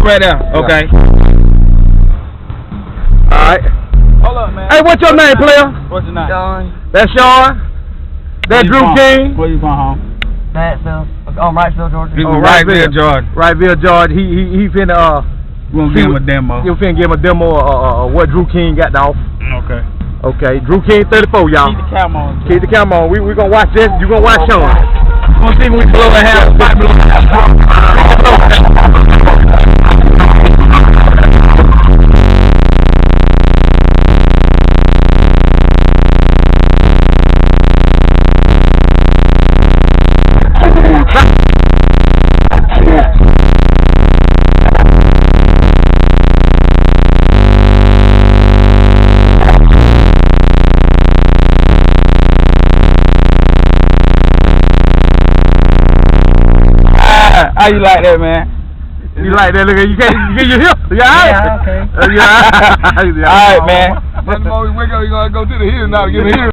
right there. Okay. Alright. Hold up, man. Hey, what's your name, player? What's your name? Sean. That's Sean. That's Drew King. Where you from, home? Mansfield. Wrightsville, Georgia. Wrightsville, Georgia. Wrightsville, Georgia. He finna We're gonna give him a demo. You finna give him a demo of what Drew King got off. Okay. Okay, Drew King 34, y'all. Keep the camera on. Keep the camera on. We gonna watch this. You gonna watch Sean. Gonna see when we blow a half. How you like that, man? You like that? Look at you. Get your hip. Yeah, okay. Yeah. All right, man. That's the moment we wake up, you gonna go to the hill now to get a hill.